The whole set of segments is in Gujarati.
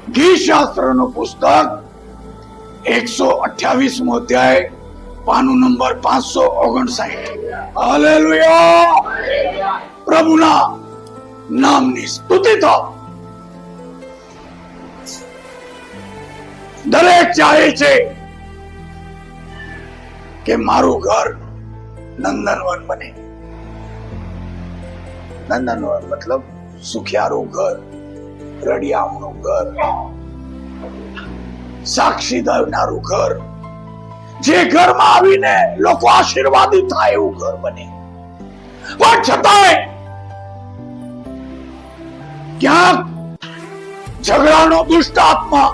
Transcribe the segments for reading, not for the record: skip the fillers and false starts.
ઘી શાસ્ત્રનું પુસ્તક 128મો અધ્યાય પાનું નંબર 559. હાલેલુયા. પ્રભુના નામની સ્તુતિ થો. દરેક ચાહે છે કે મારું ઘર નંદનવન બને. નંદનવન મતલબ સુખિયારું ઘર, રડિયામણું ઘર, સાક્ષી દેવનારું ઘર, જે ઘરમાં આવીને લોકો આશીર્વાદિત થાય એવું ઘર બને. પણ છતાંય ક્યાંક ઝઘડાનો દુષ્ટ આત્મા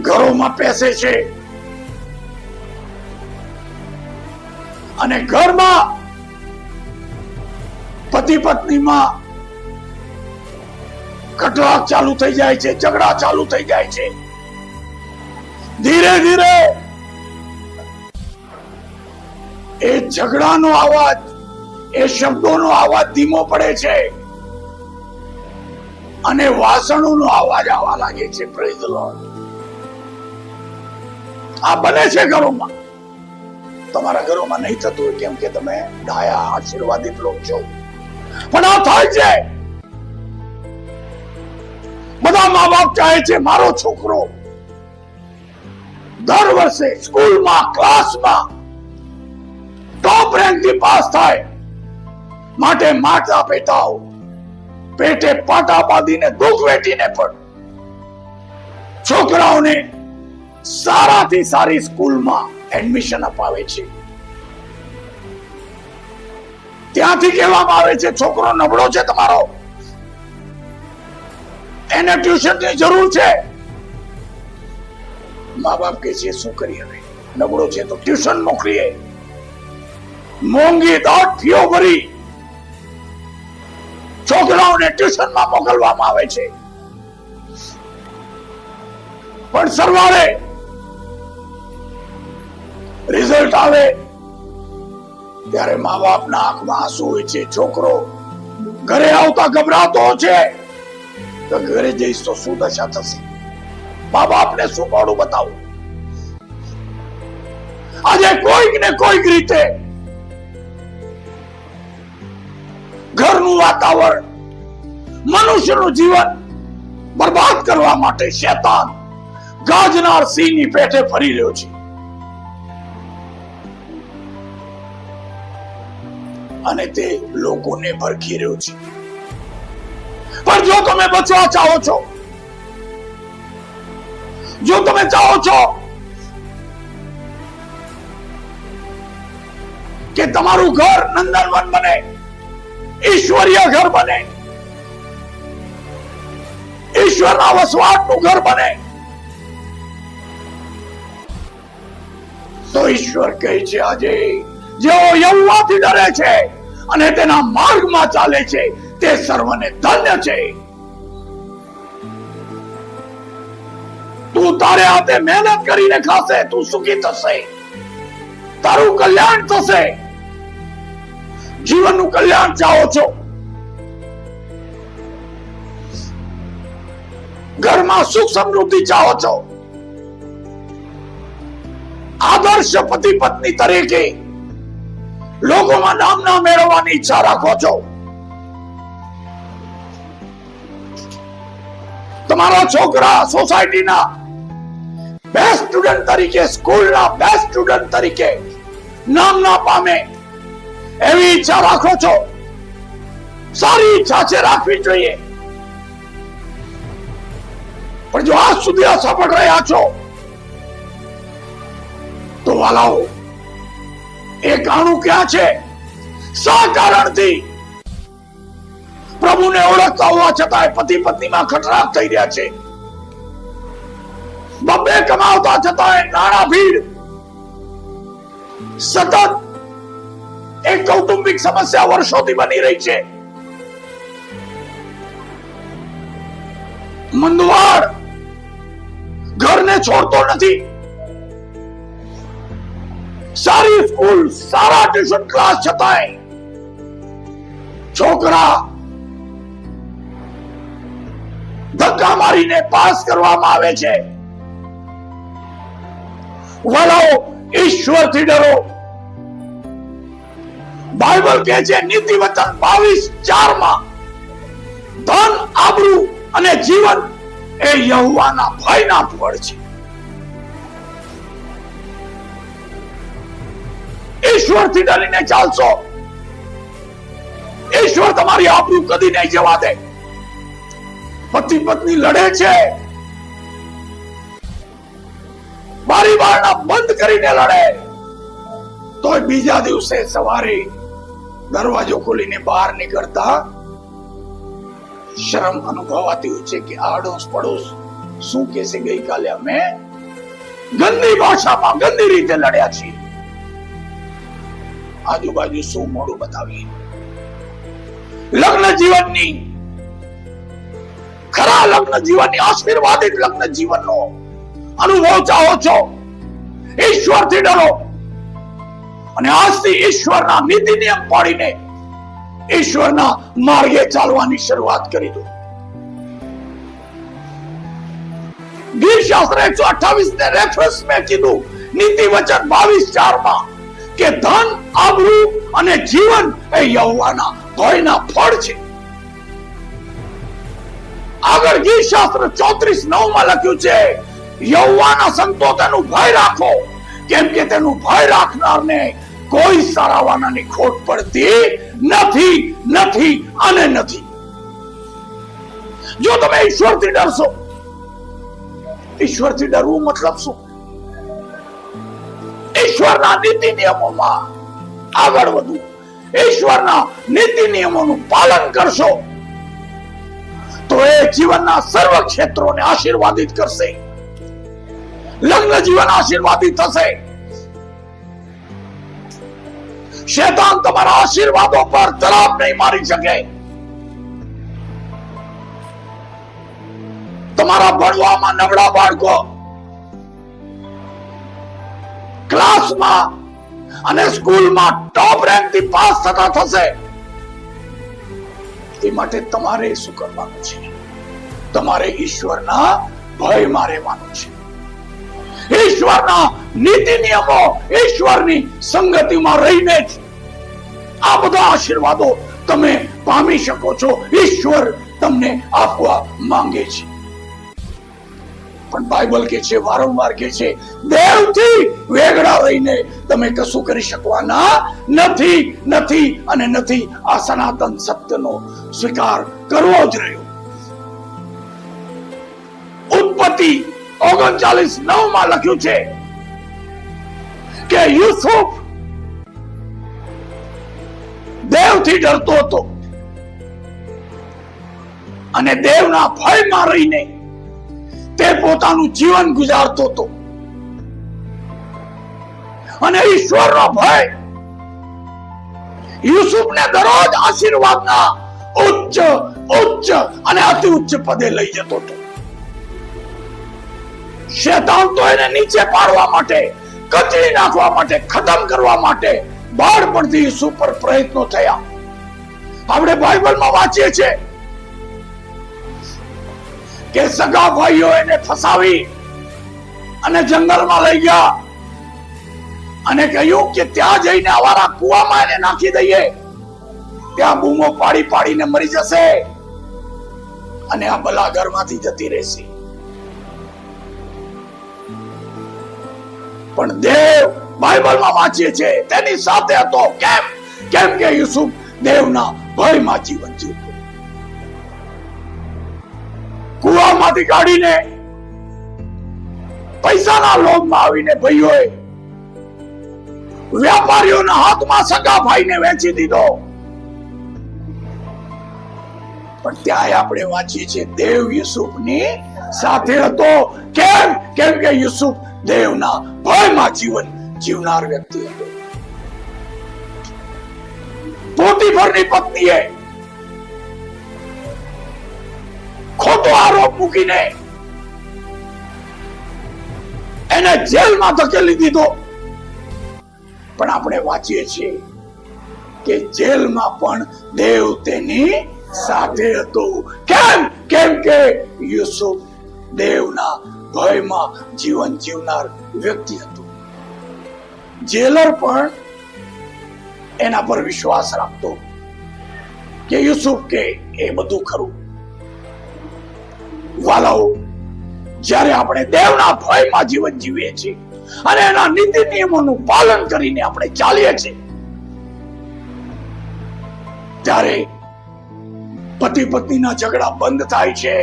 ઘરોમાં પેસે છે અને ઘરમાં પતિ પત્નીમાં કટરાક ચાલુ થઈ જાય છે, ઝઘડા ચાલુ થઈ જાય છે. ધીરે ધીરે એ ઝઘડાનો અવાજ, એ શબ્દોનો અવાજ ધીમો પડે છે અને વાસણોનો અવાજ આવવા લાગે છે. Praise the lord. આ બને છે ઘરોમાં. તમારા ઘરોમાં નહીં થતું કેમ કે તમે ડાયા આશીર્વાદિત લોકો છો, પણ આ થાય છે. બધા મા બાપ ચાહે છે મારો છોકરો દર વર્ષે સ્કૂલમાં, ક્લાસમાં ટોપ રેન્ક થી પાસ થાય, માટે માતા પિતાઓ પેટે પાટા બાંધીને દુઃખ વેઠીને પણ છોકરાઓને સારાથી સારી સ્કૂલમાં એડમિશન અપાવે છે. ત્યાંથી કહેવામાં આવે છે છોકરો નબળો છે તમારો, એને ટ્યુશન ની જરૂર છે. મા બાપ કે છે શું કરીએ, હવે નબળો છે તો ટ્યુશન મોકલીએ. મોંઘી દોઢ ફીઓ ભરી છોકરાઓને ટ્યુશનમાં મોકલવામાં આવે છે. પણ સરવાળે રિઝલ્ટ આવે ત્યારે મા બાપના આંખમાં આંસુ હોય છે. છોકરો ઘરે આવતા ગભરાતો છે તો ઘરે જઈશ તો શું દશા થશે, મા બાપને શું મોડું બતાવું. આજે કોઈક ને કોઈક રીતે ઘરનું વાતાવરણ, મનુષ્યનું જીવન બરબાદ કરવા માટે શેતાન ગાજનાર સિંહની પેટે ફરી રહ્યો છે અને તે લોકોને ભરખી રહ્યો છે. પણ જો તમે બચવા ચાહો છો, જો તમે ચાહો છો કે તમારું ઘર નંદનવન બને, ઈશ્વરીય ઘર બને, ઈશ્વરના વસવાટનું ઘર બને, તો ઈશ્વર કહે છે આજે જેઓ યહોવાથી ડરે છે અને તેના માર્ગમાં ચાલે છે તે સર્વને ધન્ય છે. તું તારે હાથે મહેનત કરીને ખાશે, તું સુખી થશે, તારું કલ્યાણ થશે. જીવનનું કલ્યાણ ચાહો છો, ઘરમાં સુખ સમૃદ્ધિ ચાહો છો, આદર્શ પતિ પત્ની તરીકે લોકોમાં નામના મેળવવાની ઈચ્છા રાખો છો, તમારા છોકરા સોસાયટીના બેસ્ટ સ્ટુડન્ટ તરીકે, સ્કૂલના બેસ્ટ સ્ટુડન્ટ તરીકે નામના પામે એવી ઈચ્છા રાખો છો. સારી ઈચ્છા છે, રાખવી જોઈએ. પણ જો આજ સુધી અસફળ રહ્યા છો તો વાલાઓ એ કાણું ક્યાં છે? શા કારણથી પ્રભુને ઓળખતા હોવા છતાં પતિ પત્નીમાં ખટરાક થઈ રહ્યા છે? બબ્બે કમાવતા છતાં નાણાં ભીડ સતત એક કૌટુંબિક સમસ્યા વર્ષોથી બની રહી છે. મંદવાડ ઘરને છોડતો નથી. સારી સ્કૂલ, સારા ટ્યુશન ક્લાસ છતાંય છોકરા ધક્કા મારીને પાસ કરવામાં આવે છે. વાલાઓ, ઈશ્વરથી ડરો. બાઇબલ કહે છે નીતિ વચન 22:4 માં, ધન, આબરૂ અને જીવન એ યહોવાના ભયના ફળ છે. ઈશ્વરથી ડરીને ચાલશો, ઈશ્વર તમારી આબરૂ કદી નહીં જવા દે. પતિ પત્ની લડે છે, બારી બારણા બંધ કરીને લડે, તો બીજા દિવસે સવારે દરવાજો ખોલીને બહાર નીકળતા શરમ અનુભવાતી હોય છે કે આડોશ પડોશ શું કહેશે, ગઈકાલે અમે ગંદી ભાષામાં ગંદી રીતે લડ્યા છીએ. આજુબાજુ શું મોડું બતાવી. લગ્ન જીવનની, ખરા લગ્ન જીવનની, આશીર્વાદિત લગ્ન જીવનનો અનુભવ ચાહો છો, ઈશ્વરથી ડરો અને આજથી ઈશ્વરના નીતિ નિયમ પાડીને ઈશ્વરના માર્ગે ચાલવાની શરૂઆત કરી દો. ગીત શાસ્ત્ર 128 ને રેફરન્સ મેં કીધું નીતિ વચન 22:4 માં કે ધન, આબરૂ અને જીવન એ યહોવાના ભયના ફળ છે. આગળ ગીત શાસ્ત્ર 34:9 માં લખ્યું છે યહોવાના સંતો તેનું ભય રાખો, કેમ કે તેનું ભય રાખનારને કોઈ સારાવાનાની ખોટ પડતી નથી, નથી અને નથી. જો તમે ઈશ્વરથી ડરશો, ઈશ્વરથી ડરવું મતલબ શું? ઈશ્વરના નીતિ નિયમોમાં આગળ વધવું, ઈશ્વરના નીતિ નિયમોનું પાલન કરશો તો એ જીવનના સર્વ ક્ષેત્રોને આશીર્વાદિત કરશે. લગ્ન જીવન આશીર્વાદિત થશે. શૈતાન તમારા આશીર્વાદો પર તરાપ નહીં મારી શકે. તમારા ભણવામાં નબળા બાળકો ક્લાસમાં અને સ્કૂલમાં ટોપ રેન્ક થી પાસ થતા થશે. એ માટે તમારે શું કરવાનું છે? તમારે ઈશ્વરના ભયમાં રહેવાનું છે. ઈશ્વરના નીતિ નિયમો, ઈશ્વરની સંગતિમાં રહીને જ આ બધા આશીર્વાદો તમે પામી શકો છો. ઈશ્વર તમને આપવા માંગે છે. પણ બાઇબલ કે છે, વારંવાર કે છે, દેવથી વેગળા રહીને તમે કશું કરી શકવાના નથી, નથી અને નથી. આ સનાતન સત્યનો સ્વીકાર કરવો જ રહ્યો. ઉત્પત્તિ 39:9 માં લખ્યું છે કે યુસુફ દેવથી ડરતો હતો અને દેવના ભયમાં રહીને તે પોતાનું જીવન ગુજારતો હતો. અને ઈશ્વરનો ભય યુસુફને દરરોજ આશીર્વાદના ઉચ્ચ ઉચ્ચ અને અતિ ઉચ્ચ પદે લઈ જતો હતો. શૈતાન તો એને નીચે પાડવા માટે, કચડી નાખવા માટે, ખતમ કરવા માટે બાળપણથી યુસુફ પર પ્રયત્નો થયા. આપણે બાઇબલમાં વાંચીએ છીએ કે સગા ભાઈઓ એને ફસાવી અને જંગલમાં લઈ ગયા અને કહ્યું કે ત્યાં જઈને આવારા કુવામાં એને નાખી દઈએ, ત્યાં બૂમો પાડી પાડીને મરી જશે અને આ બલા ઘરમાંથી જતી રહેશે. પણ દેવ, બાઇબલમાં વાંચીએ છે, તેની સાથે હતો. કેમ? કેમ કે યુસુફ દેવના ભયમાં જીવન જીવતો. કુવામાંથી કાઢીને પૈસાના લોભમાં આવીને ભાઈઓએ વ્યાપારીઓના હાથમાં સગા ભાઈને વેચી દીધો. પણ ત્યાં આપણે વાંચીએ છીએ દેવ યુસુફની સાથે હતો. કેમ? કેમ કે યુસુફ દેવના ભયમાં જીવન જીવનાર વ્યક્તિ હતો. પોતીફરની પત્નીએ ખોટો આરોપ મૂકીને એને જેલમાં ધકેલી દીધો. પણ આપણે વાંચીએ છીએ કે જેલમાં પણ દેવ તેની સાથે હતો. કેમ? કેમ કે યુસુફ દેવના ભયમાં જીવન જીવનાર વ્યક્તિ હતો. જેલર પણ એના પર વિશ્વાસ રાખતો કે યુસુફ કે એ બધું ખરું. વાલાઓ, જ્યારે આપણે દેવના ભયમાં જીવન જીવીએ છીએ અને એના નીતિ નિયમોનું પાલન કરીને આપણે ચાલીએ છીએ, ત્યારે પતિ પત્નીના ઝઘડા બંધ થાય છે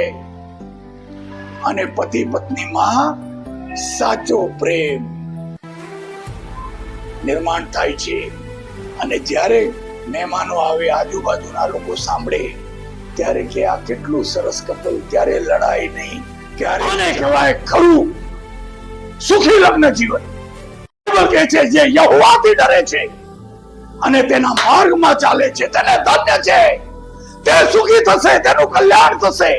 અને પતિ પત્નીમાં સાચો પ્રેમ નિર્માણ થાય છે. અને જ્યારે મહેમાનો આવે, આજુબાજુના લોકો સાંભળે, ત્યારે કે આ કેટલું સરસ કપલ, ત્યારે લડાઈ નહીં, ત્યારે આને કહેવાય ખરું સુખી લગ્ન જીવન. કે છે જે યહોવાથી ડરે છે અને તેના માર્ગમાં ચાલે છે તેને ધન્ય છે, તે સુખી થશે, તેનું કલ્યાણ થશે.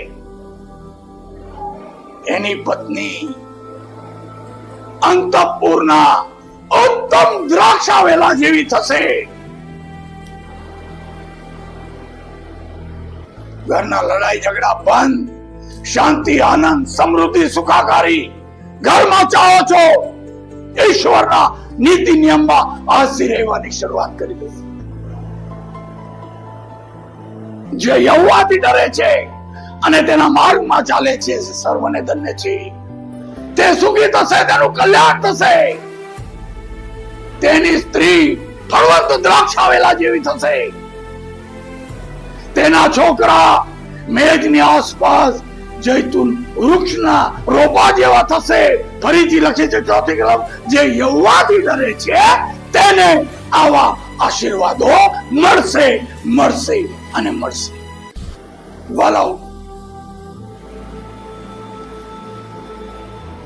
એની પત્ની અંતઃપુરના ઉત્તમ દ્રાક્ષાવેલા જેવી થશે. ઘરના લડાઈ ઝઘડા બંધ, શાંતિ, આનંદ, સમૃદ્ધિ, સુખાકારી ઘરમાં ચાહો છો, ઈશ્વરના નીતિ નિયમમાં આસી રહેવાની શરૂઆત કરી દેશે. જે યહોવાથી ડરે છે અને તેના માર્ગમાં ચાલે છે સર્વને ધન્ય છે, તે સુખી થશે, તેનું કલ્યાણ થશે. તેની સ્ત્રી ફળવંત દ્રાક્ષાવેલા જેવી થશે. તેના છોકરા મેઘની આસપાસ જૈતુન વૃક્ષના રોપા જેવા થશે. ફરીથી લખે છે ચોથી કલમ, જે યહોવાથી ડરે છે તેને આવા આશીર્વાદો મળશે, મળશે અને મળશે. વાલાઓ,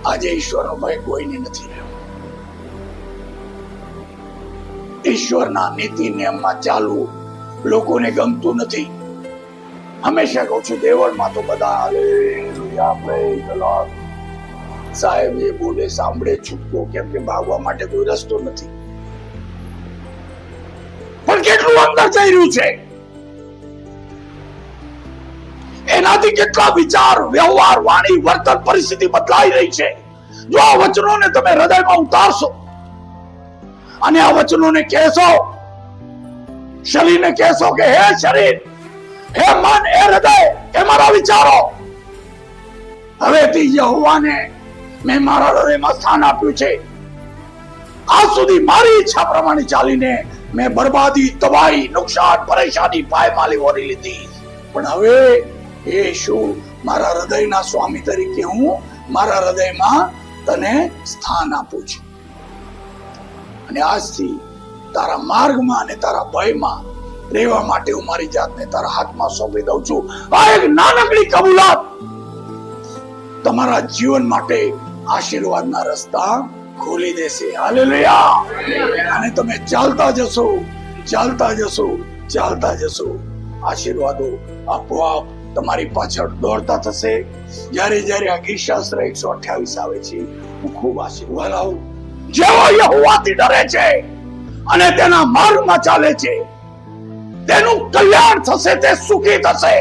આજે ઈશ્વરનો ભય કોઈને નથી રહ્યો. ઈશ્વરના નીતિ નિયમમાં ચાલવું લોકોને ગમતું નથી. હંમેશા કહું છું, દેવળમાં તો બધા હાલેલુયા, પ્રેઝ ધ લોર્ડ. સાહેબ એ બોલે સાંભળે છૂટકો, કેમ કે ભાગવા માટે કોઈ રસ્તો નથી. પણ કેટલું અંદર જઈ રહ્યું છે, એનાથી કેટલા વિચાર, વ્યવહાર, વાણી, વર્તન, પરિસ્થિતિ બદલાઈ રહી છે. જો આ વચનોને તમે હૃદયમાં ઉતારશો અને આ વચનોને કહેશો, શરીરને કહેશો કે હે શરીર, હે મન, હે હૃદય, હે મારા વિચારો, હવેથી યહોવાને મેં મારા હૃદયમાં સ્થાન આપ્યું છે. આજ સુધી મારી ઈચ્છા પ્રમાણે ચાલીને મેં બરબાદી, તબાહી, નુકસાન, પરેશાની, પાયમાલી વોરી લીધી. પણ હવે એ શું, મારા હૃદયના સ્વામી તરીકે હું મારા હૃદયમાં તને સ્થાન આપું છું. અને આજથી તારા માર્ગમાં અને તારા ભયમાં રહેવા માટે હું મારી જાતને તારા હાથમાં સોંપી દઉં છું. આ એક નાનકડી કબૂલાત તમારા જીવન માટે આશીર્વાદના રસ્તા ખોલી દેશે. હાલેલુયા. અને તમે ચાલતા જશો, ચાલતા જશો, ચાલતા જશો. આશીર્વાદો આપોઆપ તમારી પાછળ દોડતા થશે. જ્યારે જ્યારે આ ગીતશાસ્ત્ર 128 આવે છે, હું ખૂબ આશીર્વાદ આવું. જેવો યહોવાથી ડરે છે અને તેના માર્ગમાં ચાલે છે, તેનું કલ્યાણ થશે, તે સુખી થશે.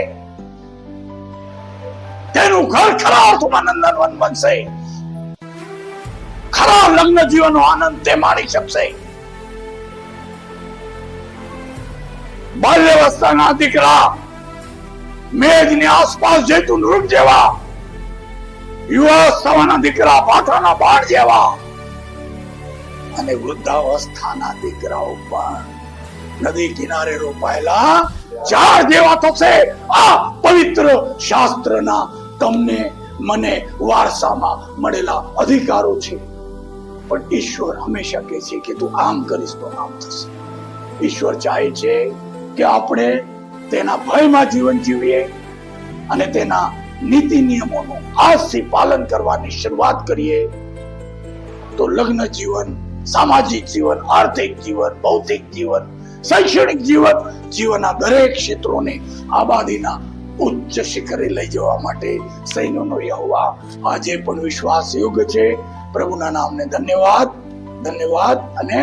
તેનું ઘર ખરા અર્થમાં નંદનવન બનશે. ખરા લગ્ન જીવનનો આનંદ તે માણી શકશે. બાલ્યાવસ્થાના દીકરા મેઘની આસપાસ જૈતુન વૃક્ષ જેવા, યુવાવસ્થાના દીકરા પાઠાના બાણ જેવા, અને વૃદ્ધાવસ્થાના દીકરાઓ પણ નદી કિનારે રોપાયેલા ઝાડ જેવા થશે. આ પવિત્ર શાસ્ત્રના તમને મને વારસામાં મળેલા અધિકારો છે. પણ ઈશ્વર હંમેશા કહે છે કે તું આમ કરીશ તો આમ થશે. ઈશ્વર ચાહે છે કે આપણે તેના ભયમાં જીવન જીવીએ અને તેના નીતિ નિયમોનું આજથી પાલન કરવાની શરૂઆત કરીએ. તો લગ્ન જીવન, સામાજિક જીવન, આર્થિક જીવન, ભૌતિક જીવન, શૈક્ષણિક જીવન, જીવનના દરેક ક્ષેત્રોને આબાદીના ઉચ્ચ શિખરે લઈ જવા માટે સૈન્યોનો યહોવા આજે પણ વિશ્વાસ યોગ્ય છે. પ્રભુના નામને ધન્યવાદ, ધન્યવાદ અને